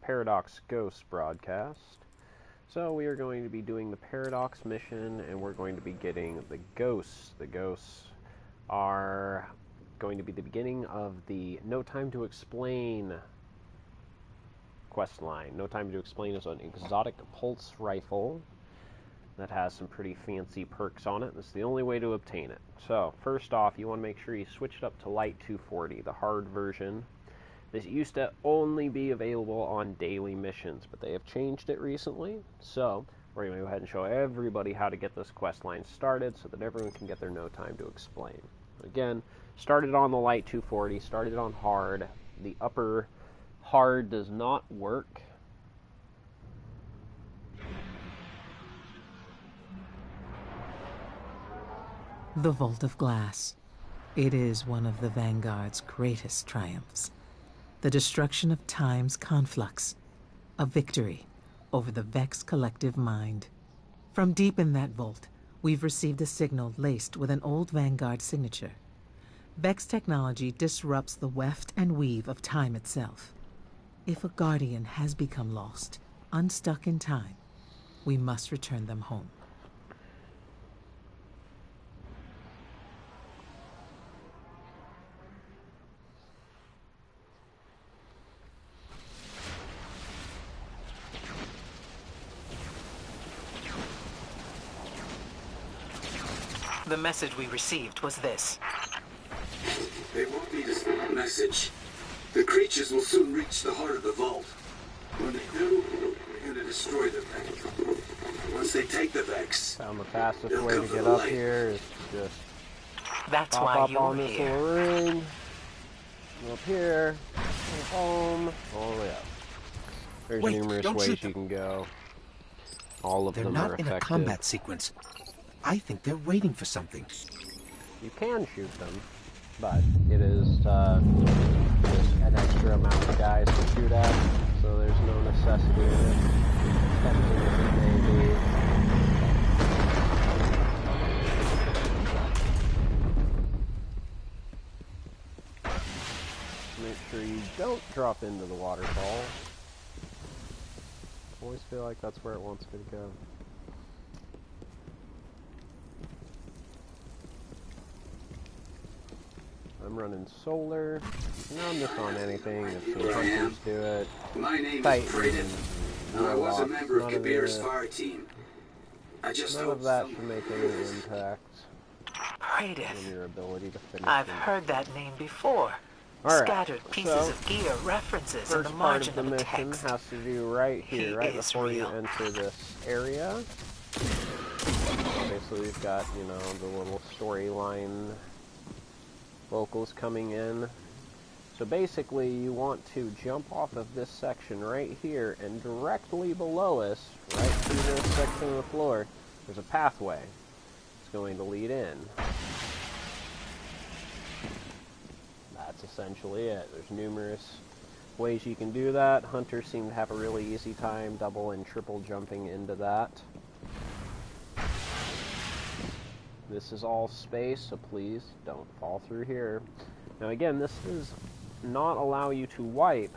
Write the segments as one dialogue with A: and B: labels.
A: Paradox Ghost broadcast. So we are going to be doing the Paradox mission, and we're going to be getting the ghosts. The ghosts are going to be the beginning of the No Time to Explain questline. No Time to Explain is an exotic pulse rifle that has some pretty fancy perks on it. This is the only way to obtain it. So first off, you want to make sure you switch it up to Light 240, the hard version. This used to only be available on daily missions, but they have changed it recently. So we're going to go ahead and show everybody how to get this quest line started so that everyone can get their No Time to Explain. Again, started on the Light 240, started on hard. The upper hard does not work.
B: The Vault of Glass. It is one of the Vanguard's greatest triumphs. The destruction of time's conflux. A victory over the Vex collective mind. From deep in that vault, we've received a signal laced with an old Vanguard signature. Vex technology disrupts the weft and weave of time itself. If a Guardian has become lost, unstuck in time, we must return them home. The message we received was this.
C: They won't need a message. The creatures will soon reach the heart of the vault. When they do, we're going to destroy the Vex. Once they take the Vex,
A: found the fastest way to get up here is just
B: That's
A: pop
B: why
A: up
B: you're
A: on this
B: here.
A: little ring, go up here, go home, all the way up. There's numerous ways you can go. All of
D: They're
A: them are
D: not in
A: effective.
D: a combat sequence. I think they're waiting for something.
A: You can shoot them, but it is just an extra amount of guys to shoot at, so there's no necessity in it. Tempting as it may be. Make sure you don't drop into the waterfall. Always feel like that's where it wants me to go. I'm running solar. None this on anything. I've seen hunters do it.
C: my name is
A: Titan,
C: Brayden. I was a
A: warlocks,
C: member of
A: none of
C: Kabir's
A: this.
C: fire team. I just
A: None
C: hope
A: of that
C: someone
A: should make any
C: will listen.
A: impact
B: Praedyth.
A: on your ability to finish
B: I've
A: them.
B: heard that name before.
A: Alright,
B: Scattered pieces
A: so
B: of gear references in the
A: first part of
B: margin
A: the
B: of a
A: mission
B: text.
A: has to do right here,
B: He
A: right
B: is
A: before you
B: real.
A: enter this area. Obviously we've got, you know, the little storyline vocals coming in. So basically you want to jump off of this section right here, and directly below us, right through this section of the floor, there's a pathway. It's going to lead in. That's essentially it. There's numerous ways you can do that. Hunters seem to have a really easy time double and triple jumping into that. This is all space, so please don't fall through here. Now again, this does not allow you to wipe,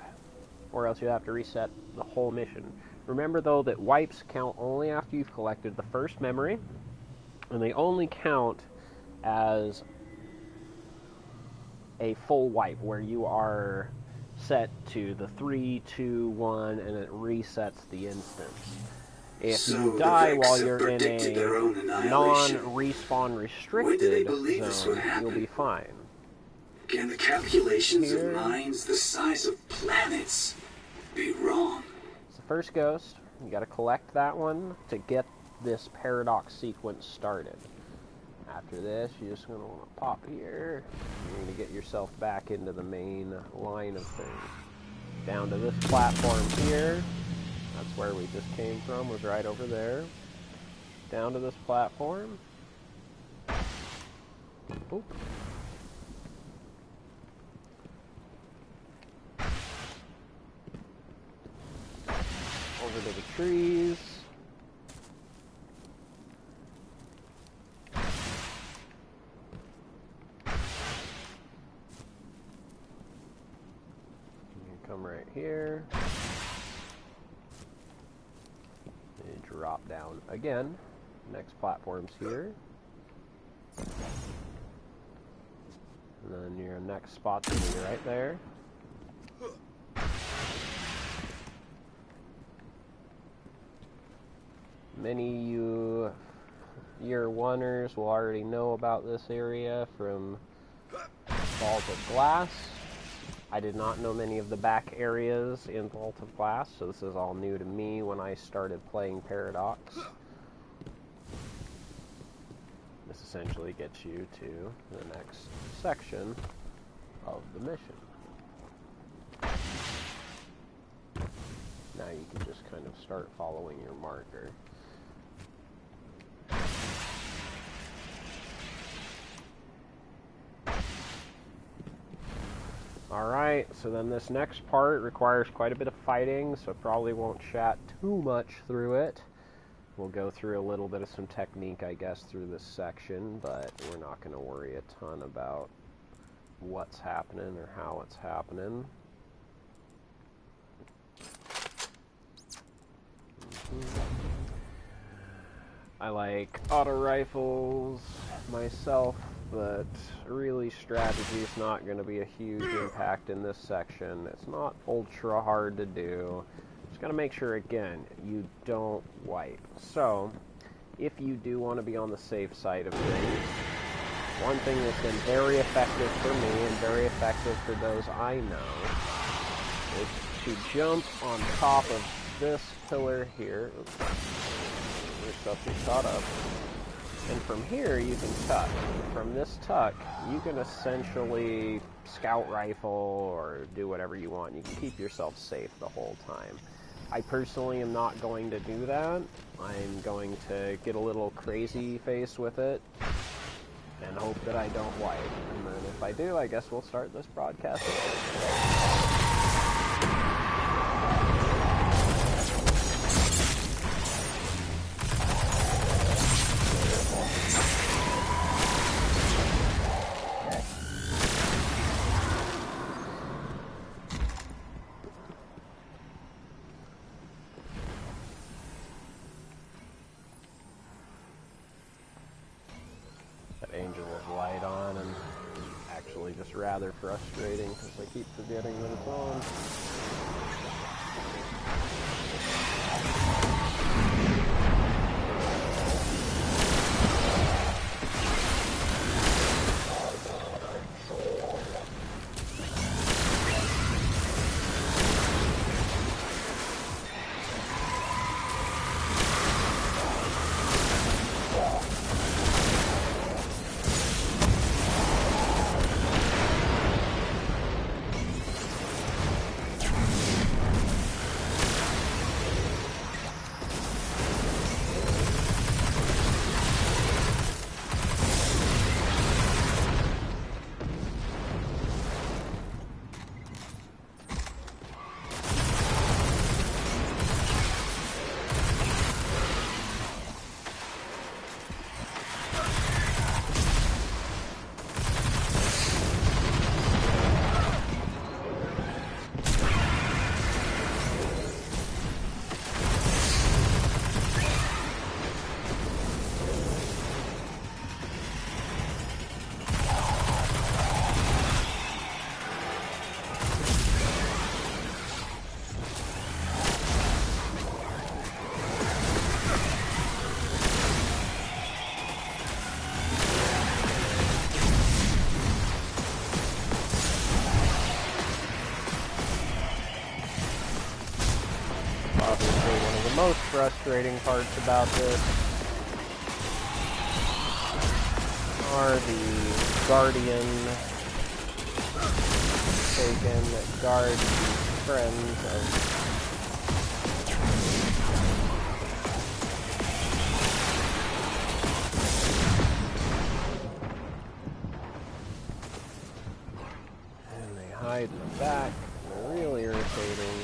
A: or else you have to reset the whole mission. Remember though that wipes count only after you've collected the first memory, and they only count as a full wipe, where you are set to the 3, 2, 1, and it resets the instance. If
C: So
A: you
C: the
A: die
C: Vex
A: while
C: have
A: you're in
C: predicted their own
A: a
C: annihilation.
A: non-respawn
C: When do they
A: restricted
C: believe this would
A: zone,
C: happen?
A: you'll be fine.
C: Can the calculations
A: Here.
C: of minds the size of planets be wrong?
A: It's the first ghost. You gotta collect that one to get this paradox sequence started. After this, you're just gonna wanna pop here. You're gonna get yourself back into the main line of things. Down to this platform here. That's where we just came from, was right over there. Down to this platform. Oop. Over to the trees. You come right here. drop down again. Next platform's here. And then your next spot's going to be right there. Many year oneers will already know about this area from Vault of Glass. I did not know many of the back areas in Vault of Glass, so this is all new to me when I started playing Paradox. This essentially gets you to the next section of the mission. Now you can just kind of start following your marker. Alright, so then this next part requires quite a bit of fighting, so probably won't chat too much through it. We'll go through a little bit of some technique, I guess, through this section, but we're not going to worry a ton about what's happening or how it's happening. I like auto rifles myself, but really strategy is not going to be a huge impact in this section. It's not ultra hard to do. Just got to make sure, again, you don't wipe. So, if you do want to be on the safe side of things, one thing that's been very effective for me and very effective for those I know is to jump on top of this pillar here. Oops. Your stuff is caught up. And from here, you can tuck. From this tuck, you can essentially scout rifle or do whatever you want. You can keep yourself safe the whole time. I personally am not going to do that. I'm going to get a little crazy face with it and hope that I don't wipe. And then if I do, I guess we'll start this broadcast. Angel of Light on, and actually just rather frustrating because I keep forgetting that it's on. Most frustrating parts about this are the Guardian taken that guard the friends of and they hide in the back. They're really irritating.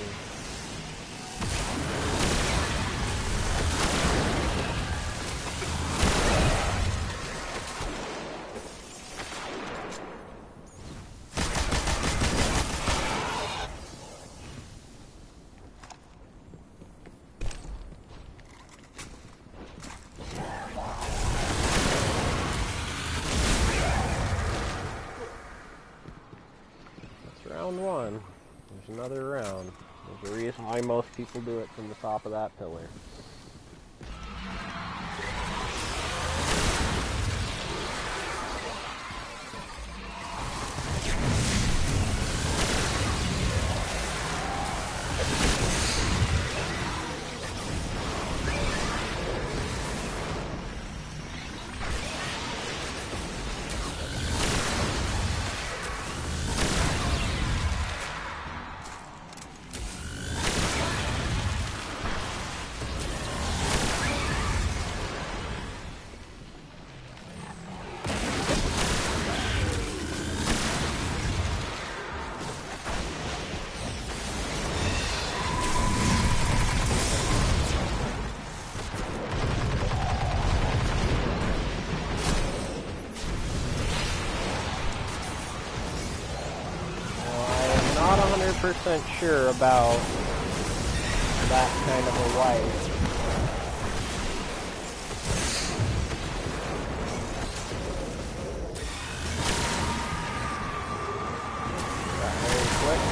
A: another round. There's a reason why most people do it from the top of that pillar. Percent sure about that kind of a wipe. Very quick.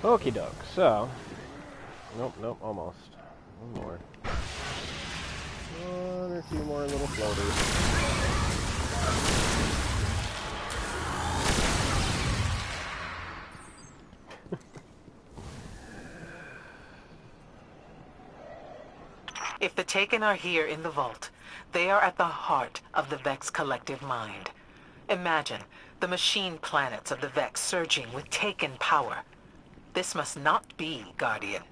A: Okie doke, so. Nope, almost. One more. One or two more little floaters.
B: If the Taken are here in the vault, they are at the heart of the Vex collective mind. Imagine the machine planets of the Vex surging with Taken power. This must not be, Guardian.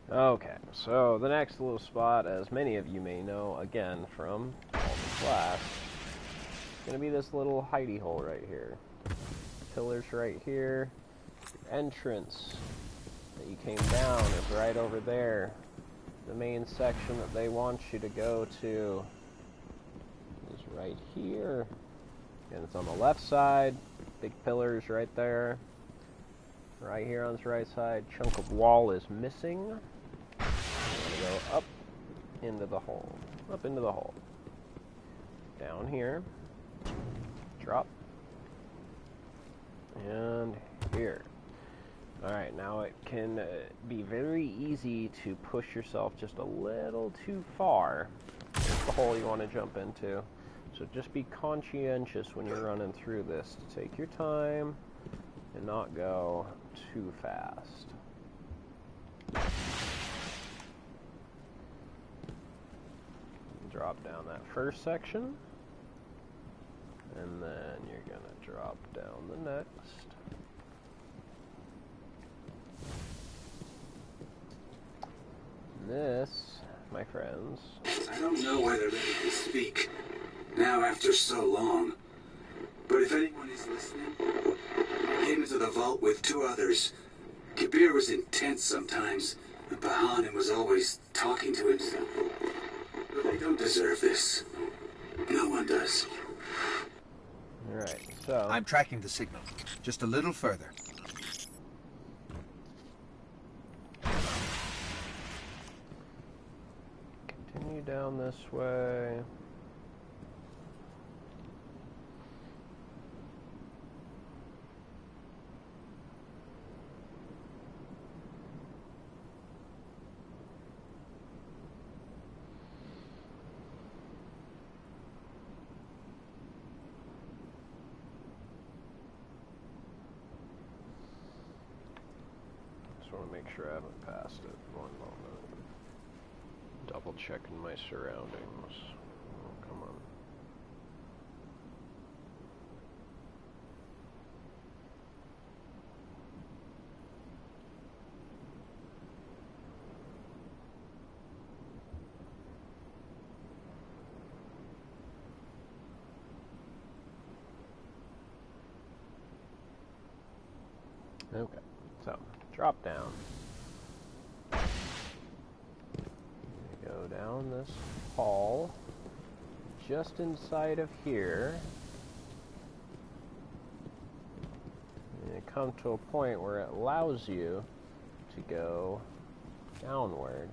A: Okay, so the next little spot, as many of you may know, again, from Vault Glass, is going to be this little hidey hole right here. Pillars right here. Your entrance that you came down is right over there. The main section that they want you to go to is right here. And it's on the left side. Big pillars right there. Right here on this right side, chunk of wall is missing. You want to go up into the hole. Up into the hole. Down here. Drop. And here. Alright, now it can be very easy to push yourself just a little too far. That's the hole you want to jump into. So just be conscientious when you're running through this to take your time and not go too fast. Drop down that first section, and then you're gonna drop down the next. This, my friends.
C: I don't know whether they can speak now after so long, but if anyone is listening, I came into the vault with two others. Kabir was intense sometimes, and Bahanin was always talking to himself. But they don't deserve this. No one does.
A: Alright, so...
D: I'm tracking the signal. Just a little further.
A: Continue down this way. make sure I haven't passed it. One moment. Double checking my surroundings. Oh, come on. Okay, so drop down. Go down this hall, just inside of here, and you come to a point where it allows you to go downward.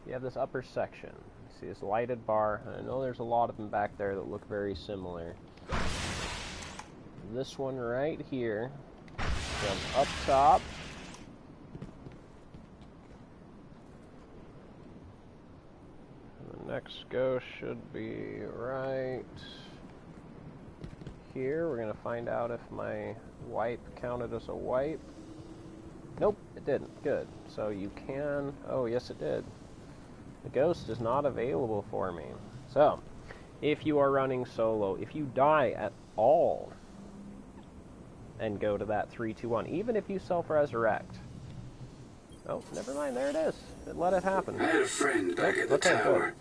A: You have this upper section. You see this lighted bar, and I know there's a lot of them back there that look very similar. This one right here. Jump up top. And the next ghost should be right here. We're going to find out if my wipe counted as a wipe. Nope, it didn't. Good. So you can... Oh, yes, it did. The ghost is not available for me. So, if you are running solo, if you die at all... and go to that 3, 2, 1. Even if you self-resurrect. Oh, never mind. There it is. It let it happen.
C: I had a friend back at the tower.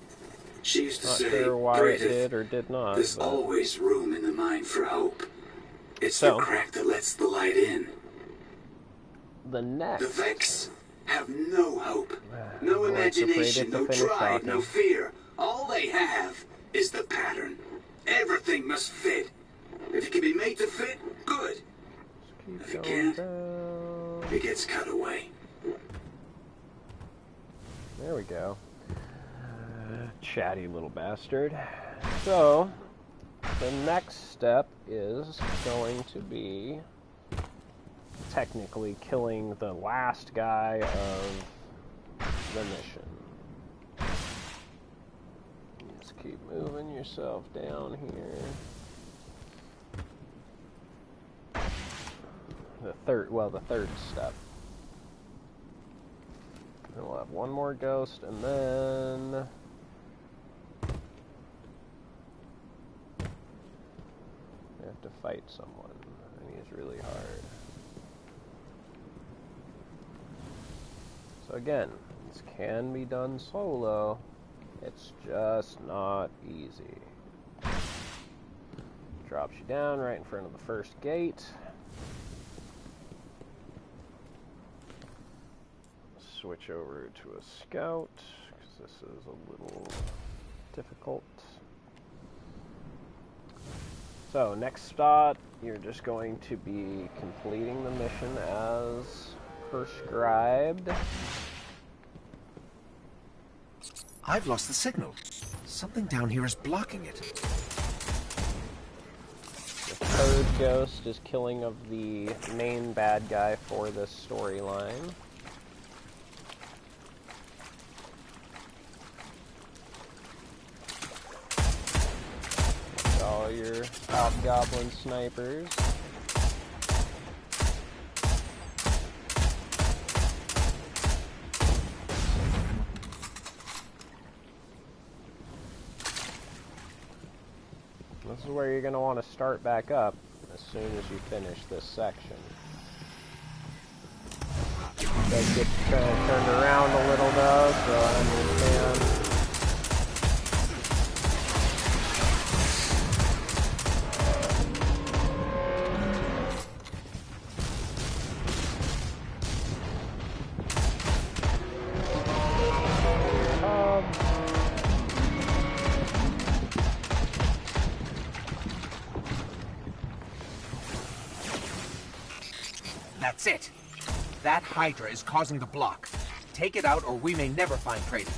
C: She used to say,
A: not sure why it did or did not.
C: There's always room in the mind for hope. It's
A: the
C: crack that lets the light in.
A: The next...
C: The Vex have no hope. No imagination, no drive, no fear. All they have is the pattern. Everything must fit. If it can be made to fit, good. If it can't, it gets cut away.
A: There we go. Chatty little bastard. So, the next step is going to be technically killing the last guy of the mission. Just keep moving yourself down here. The third step. And we'll have one more ghost, and then... we have to fight someone, and he's really hard. So again, this can be done solo, it's just not easy. Drops you down right in front of the first gate. Switch over to a scout, because this is a little difficult. So, next spot, you're just going to be completing the mission as prescribed.
D: I've lost the signal. Something down here is blocking it.
A: The third ghost is killing of the main bad guy for this storyline. All your hobgoblin snipers. This is where you're going to want to start back up as soon as you finish this section. It does get turned around a little though, so I understand.
D: That's it. That Hydra is causing the block. Take it out or we may never find Creighton.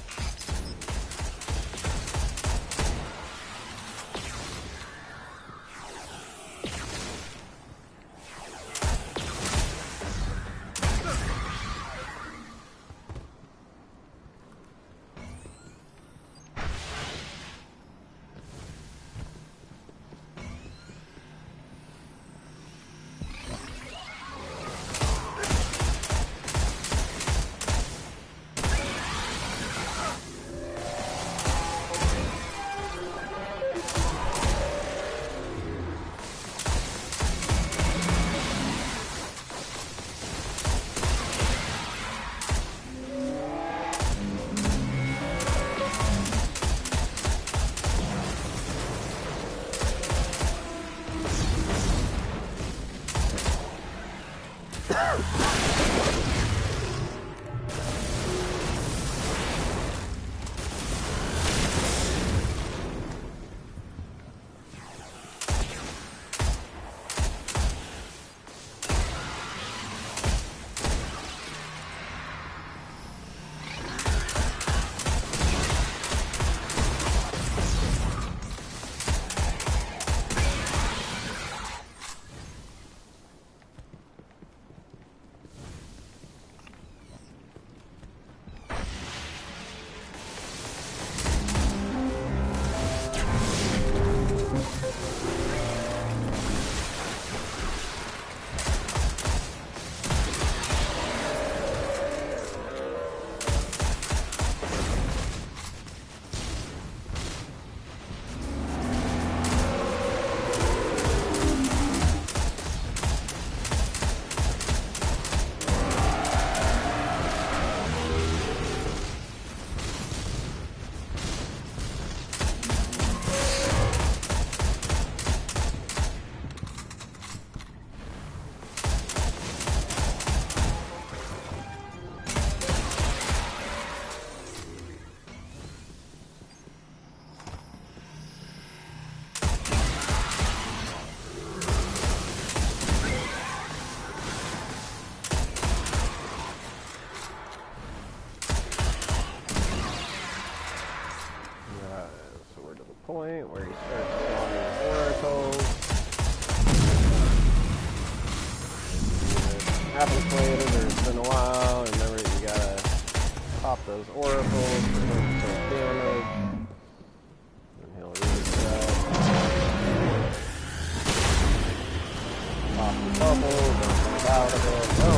A: Point where you start spawning oracles. Haven't played it or it's been a while. Remember, you gotta pop those oracles for him to take damage. And he'll reset. Pop the bubble, don't get out of it. No.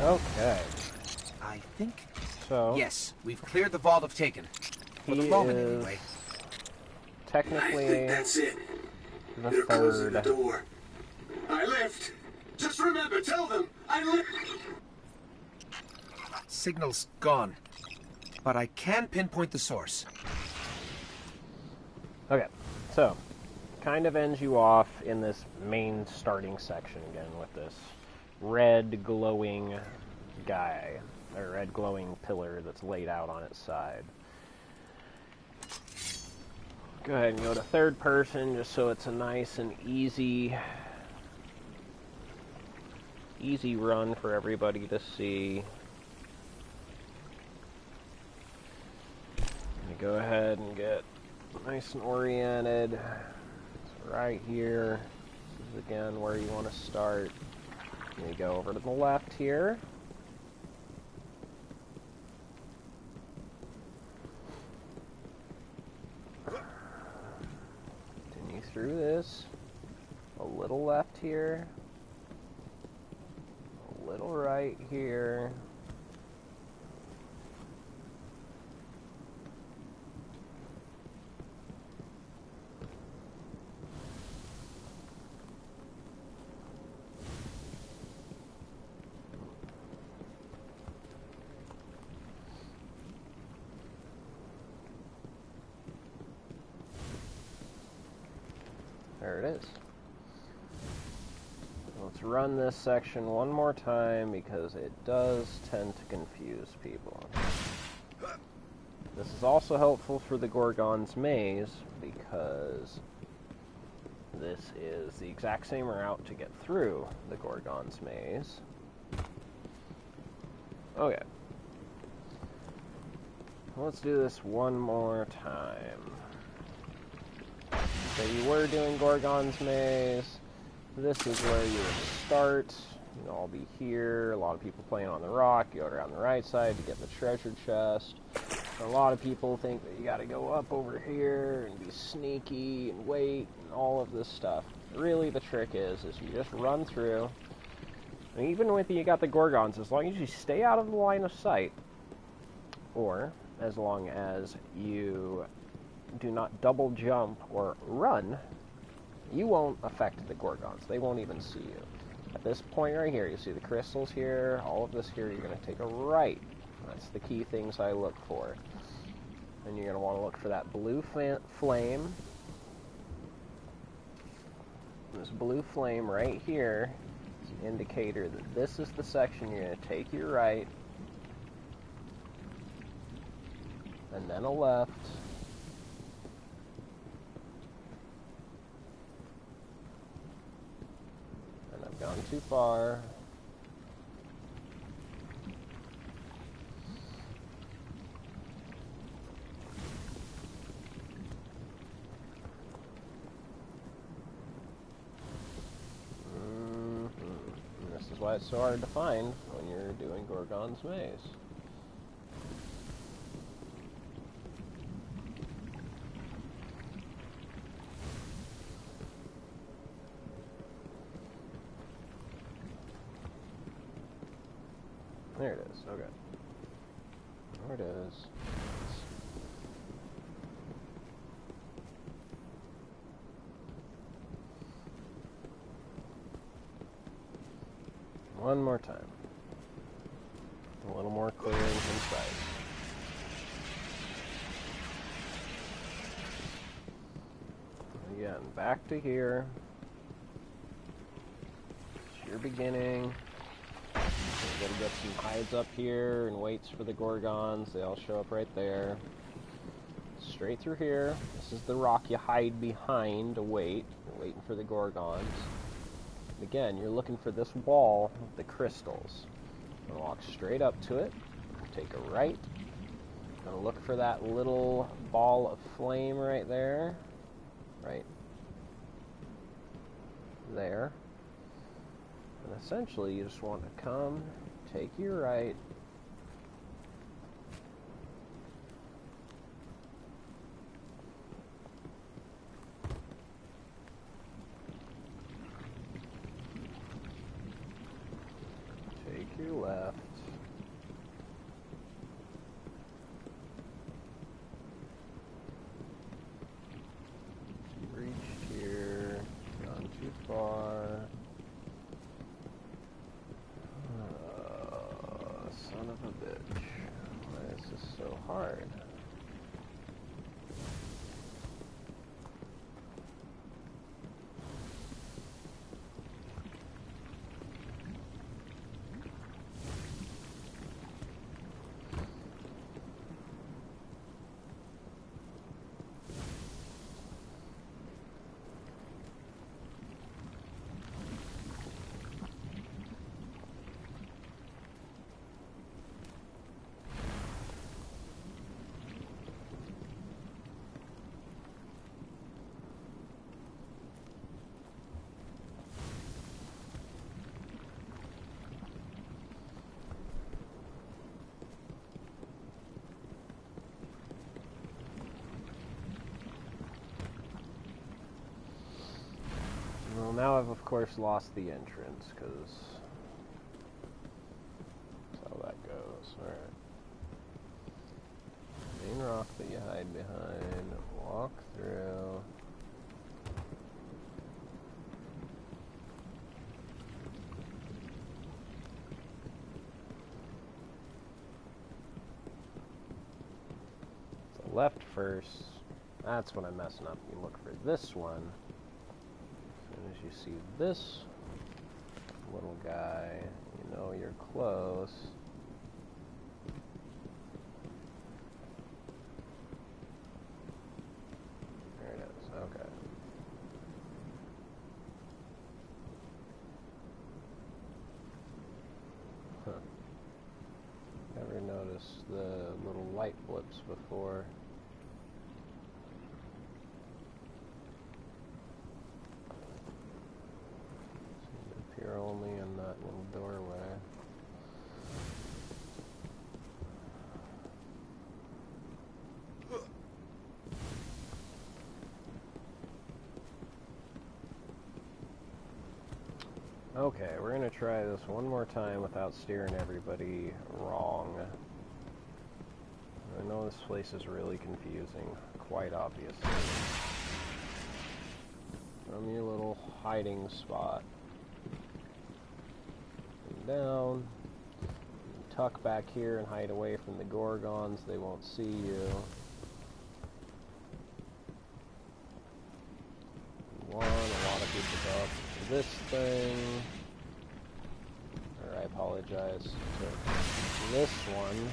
A: Okay.
D: I think...
A: So...
D: Yes, we've cleared the vault of Taken. For the moment, anyway.
A: Technically...
C: I think that's it.
A: The
C: They're closing the
A: third.
C: door. I lived. Just remember, tell them, I lived.
D: Signal's gone. But I can pinpoint the source.
A: Okay, so... kind of ends you off in this main starting section again with this red glowing guy, or red glowing pillar that's laid out on its side. Go ahead and go to third person just so it's a nice and easy run for everybody to see. You go ahead and get nice and oriented. Right here. This is again where you want to start. You go over to the left here. Continue through this. A little left here. A little right here. There it is. Let's run this section one more time because it does tend to confuse people. This is also helpful for the Gorgon's Maze because this is the exact same route to get through the Gorgon's Maze. Okay. Let's do this one more time. So you were doing Gorgon's Maze. This is where you would start. You'd all be here. A lot of people playing on the rock. You go around the right side to get the treasure chest. A lot of people think that you gotta go up over here and be sneaky and wait and all of this stuff. Really, the trick is you just run through. And even with you got the Gorgons, as long as you stay out of the line of sight, or as long as you do not double jump or run, you won't affect the Gorgons. They won't even see you. At this point right here, you see the crystals here, all of this here, you're going to take a right. That's the key things I look for. And you're going to want to look for that blue flame. This blue flame right here is an indicator that this is the section you're going to take your right, and then a left, and I've gone too far. This is why it's so hard to find when you're doing Gorgon's Maze. There it is, okay. There it is. One more time. A little more clear and concise. Again, back to here. It's your beginning. You gotta get some hides up here and waits for the Gorgons. They all show up right there. Straight through here. This is the rock you hide behind to wait. You're waiting for the Gorgons. And again, you're looking for this wall with the crystals. You're gonna walk straight up to it. Take a right. Gonna look for that little ball of flame right there. Right there. And essentially, you just want to come, take your right, take your left, reached here, gone too far. Son of a bitch. Why is this so hard? Well, now I've of course lost the entrance, because that's how that goes. Alright. Main rock that you hide behind, walk through. So left first, that's when I'm messing up. You look for this one. you see this little guy, you know you're close. There it is, okay. Huh. Never noticed the little light blips before. Appear only in that little doorway. Okay, we're gonna try this one more time without steering everybody wrong. I know this place is really confusing, quite obviously. From your little hiding spot. Down, tuck back here and hide away from the Gorgons, they won't see you. One, a lot of people go up to this thing, or I apologize, to this one,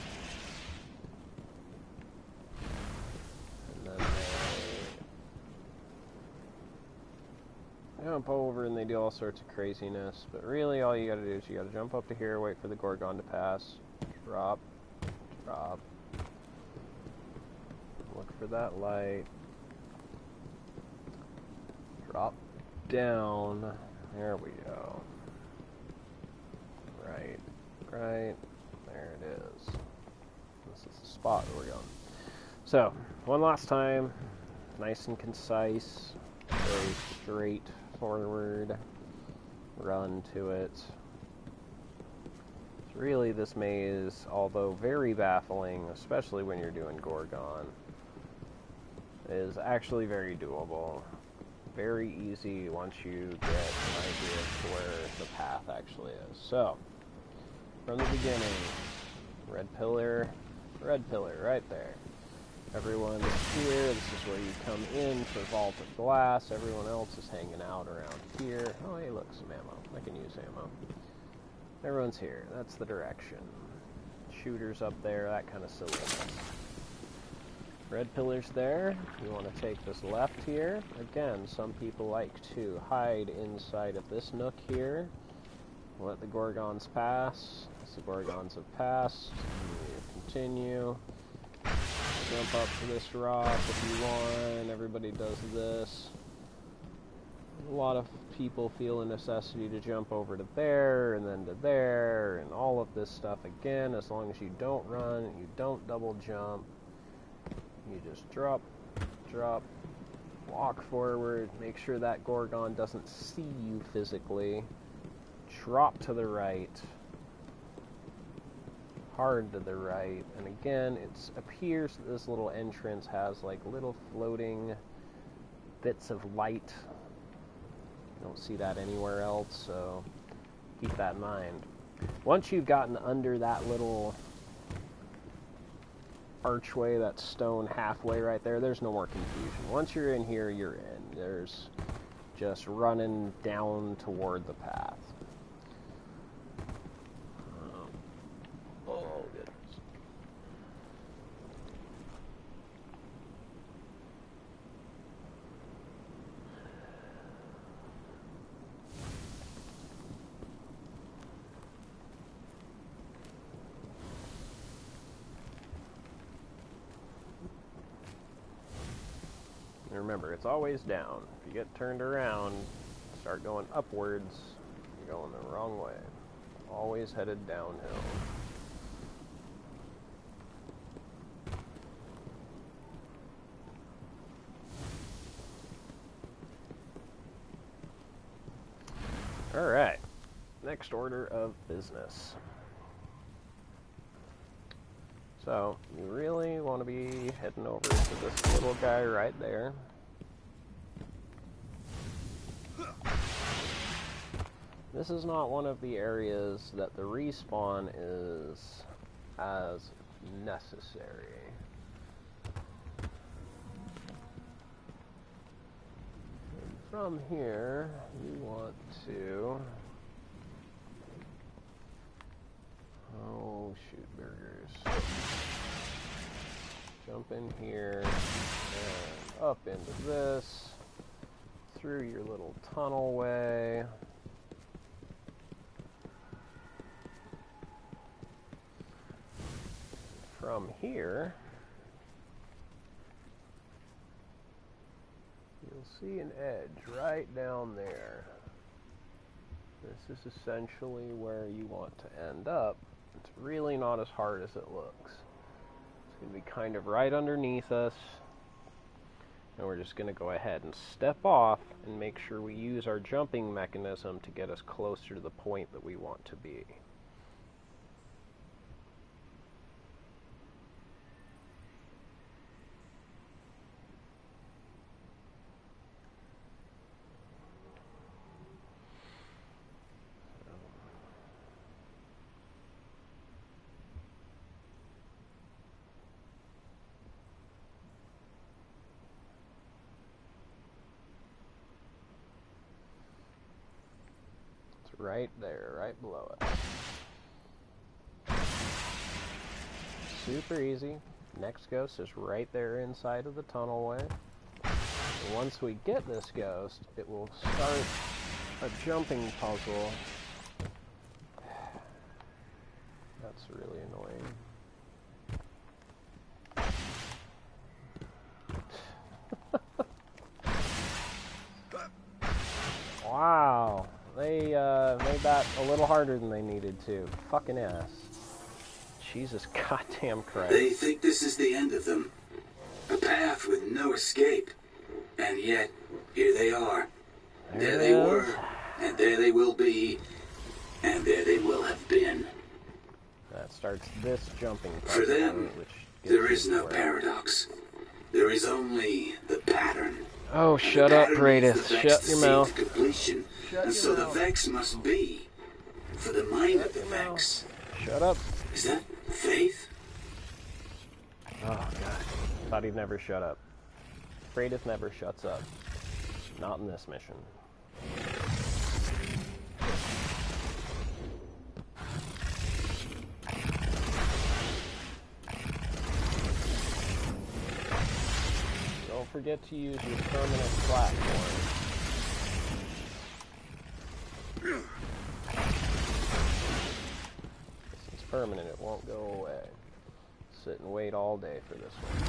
A: and then they jump over and they do all sorts of craziness, but really all you gotta do is you gotta jump up to here, wait for the Gorgon to pass, drop, drop, look for that light, drop down, there we go, right, there it is, this is the spot where we're going. So, one last time, nice and concise, very straightforward run to it. Really, this maze, although very baffling, especially when you're doing Gorgon, is actually very doable. Very easy once you get an idea of where the path actually is. So, from the beginning, red pillar, right there. Everyone is here. This is where you come in for Vault of Glass. Everyone else is hanging out around here. Oh, hey, look, some ammo. I can use ammo. Everyone's here. That's the direction. Shooters up there, that kind of silliness. Red pillar's there. You want to take this left here. Again, some people like to hide inside of this nook here. Let the Gorgons pass. As the Gorgons have passed, you continue. Jump up to this rock if you want. Everybody does this. A lot of people feel a necessity to jump over to there and then to there and all of this stuff again. As long as you don't run, you don't double jump, you just drop, walk forward, make sure that Gorgon doesn't see you physically, drop to the right, hard to the right, and again, it appears that this little entrance has like little floating bits of light. You don't see that anywhere else, so keep that in mind. Once you've gotten under that little archway, that stone halfway right there, there's no more confusion. Once you're in here, you're in. There's just running down toward the path. Oh, goodness. And remember, it's always down. If you get turned around, start going upwards, you're going the wrong way. Always headed downhill. Alright, next order of business. So, you really want to be heading over to this little guy right there. This is not one of the areas that the respawn is as necessary. And from here, you in here, and up into this, through your little tunnel way. From here, you'll see an edge right down there. This is essentially where you want to end up. It's really not as hard as it looks. It's going to be kind of right underneath us. And we're just going to go ahead and step off and make sure we use our jumping mechanism to get us closer to the point that we want to be. Right there, right below it. Super easy. Next ghost is right there inside of the tunnelway. And once we get this ghost, it will start a jumping puzzle. That's really annoying. Wow. They made that a little harder than they needed to. Fucking ass. Jesus goddamn Christ.
C: They think this is the end of them. A path with no escape. And yet, here they are. There they were, and there they will be, and there they will have been.
A: That starts this jumping
C: For
A: puzzle,
C: them,
A: which
C: there is no paradox. There is only the pattern.
A: Oh, shut up, Bradith. Shut your mouth.
C: Completion. And so the Vex must be for the mind of the Vex.
A: Shut up.
C: Is that faith?
A: Oh, God. Thought he'd never shut up. Bradith never shuts up. Not in this mission. Don't forget to use your permanent platform. It's permanent, it won't go away. Sit and wait all day for this one.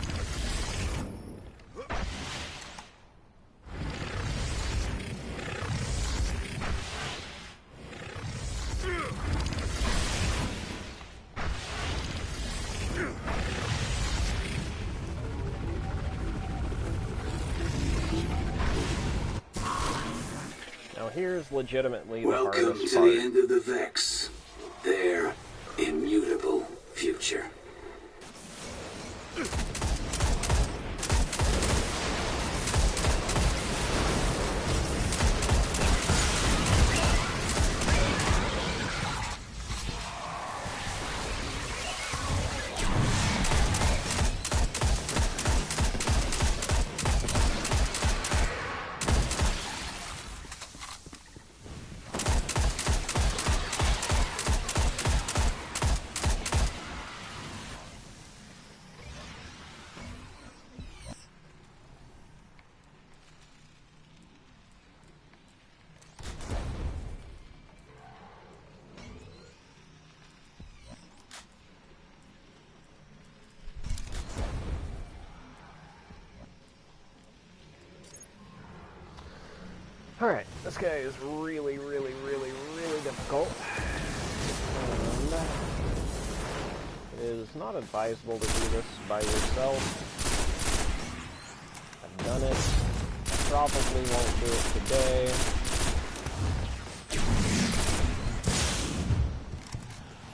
A: Now here's legitimately the hardest part.
C: Welcome to the end of the Vex. Their immutable future.
A: Alright, this guy is really difficult. And it is not advisable to do this by yourself. I've done it. Probably won't do it today.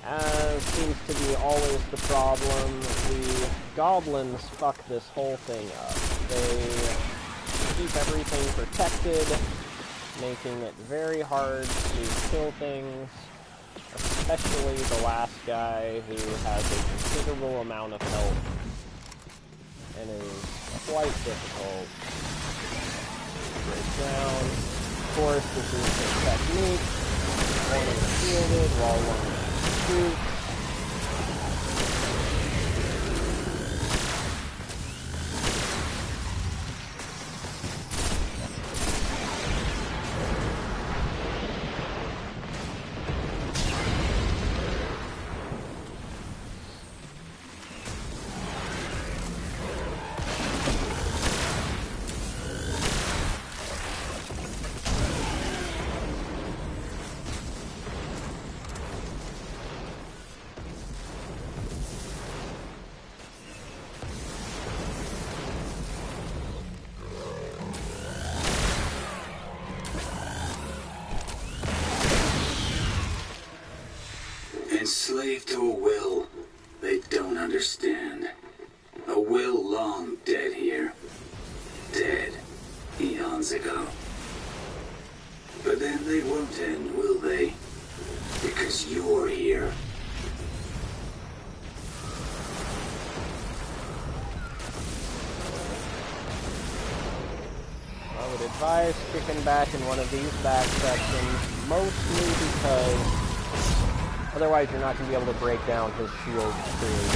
A: As seems to be always the problem, the goblins fuck this whole thing up. They keep everything protected, making it very hard to kill things, especially the last guy who has a considerable amount of health and is quite difficult to break down. Of course, this is the technique. One is shielded while one shoots.
C: Enslaved to a will they don't understand. A will long dead here. Dead eons ago. But then they won't end, will they? Because you're here.
A: I would advise kicking back in one of these back sections, mostly because otherwise you're not going to be able to break down his shield created.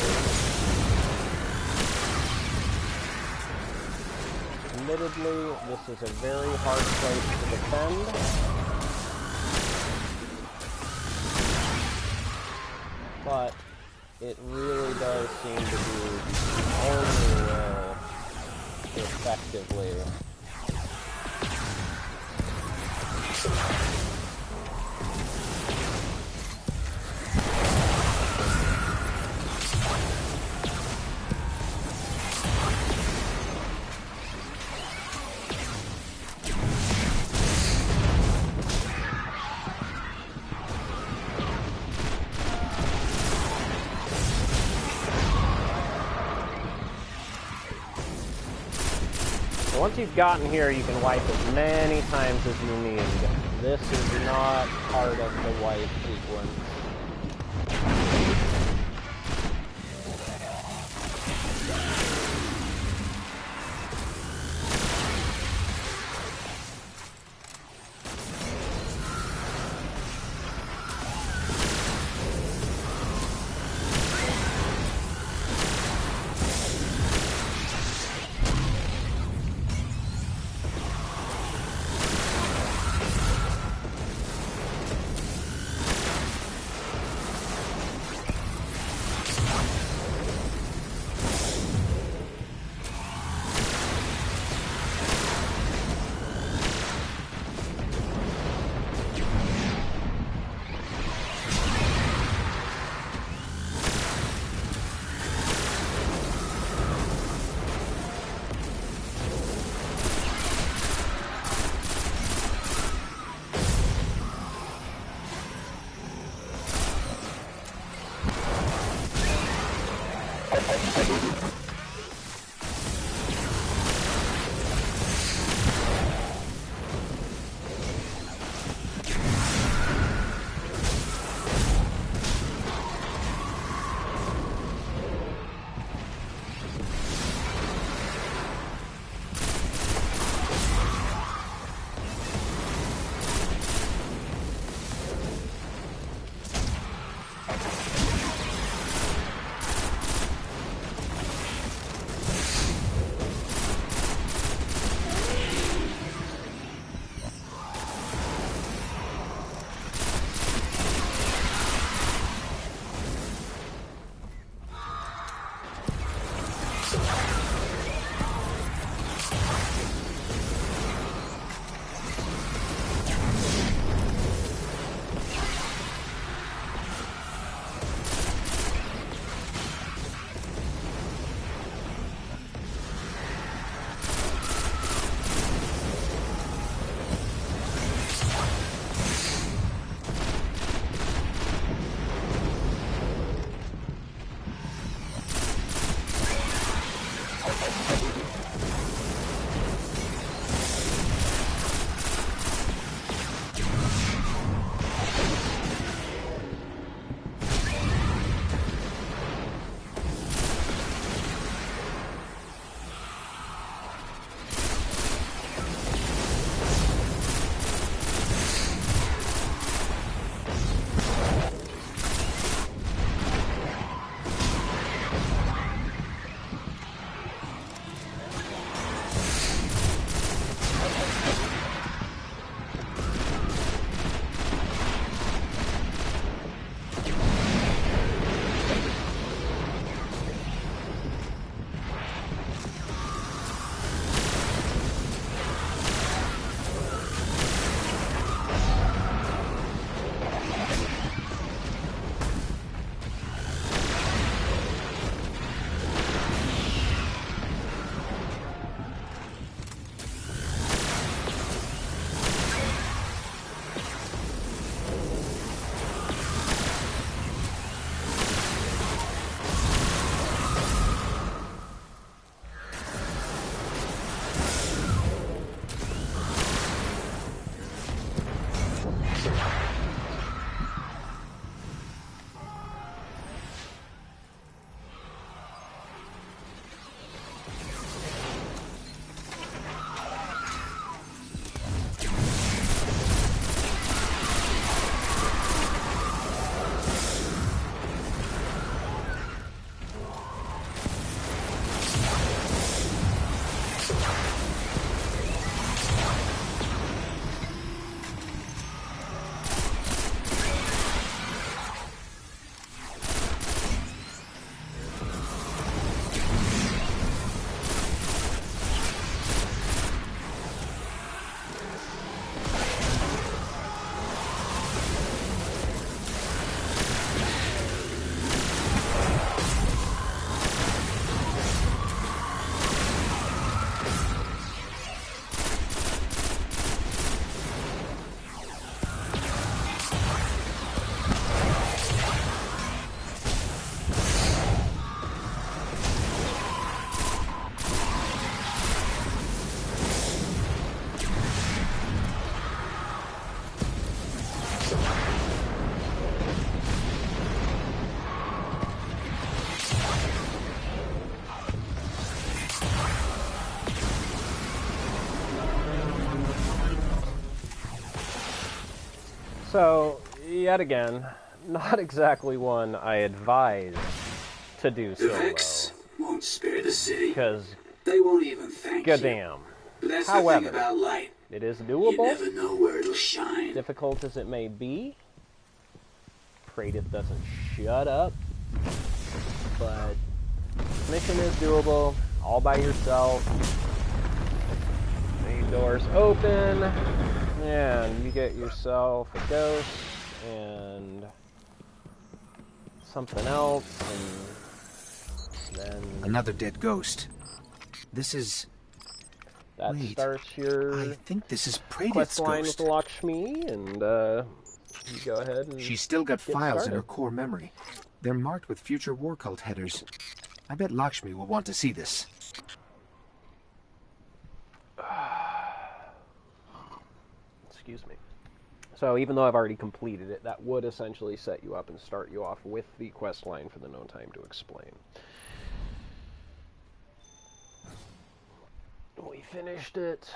A: Admittedly, this is a very hard place to defend. But it really does seem to be the only way to effectively once you've gotten here, you can wipe as many times as you need. This is not part of the wipe sequence. So, yet again, not exactly one I advise to do
C: The
A: solo.
C: Vex won't spare the city.
A: Because,
C: They won't even thank you.
A: goddamn.
C: But that's the
A: However,
C: thing about light.
A: it is
C: You
A: doable,
C: never know where it'll shine.
A: difficult as it may be. Praedyth doesn't shut up. But this mission is doable, all by yourself. The doors open, and you get yourself a ghost and something else, and then
D: Another dead ghost. This is...
A: that
D: Wait,
A: starts your
D: I think this is Praedyth's
A: quest line
D: ghost.
A: with Lakshmi, and you go ahead and
D: She's still got
A: get
D: files in
A: started.
D: her core memory. They're marked with future war cult headers. I bet Lakshmi will want to see this.
A: Excuse me. So even though I've already completed it, that would essentially set you up and start you off with the quest line for the No Time to Explain. We finished it.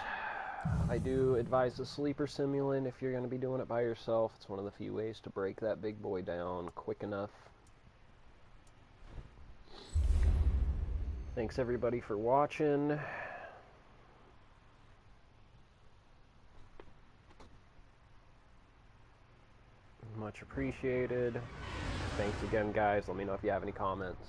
A: I do advise the sleeper simulant if you're going to be doing it by yourself. It's one of the few ways to break that big boy down quick enough. Thanks everybody for watching. Much appreciated. Thanks again, guys. Let me know if you have any comments.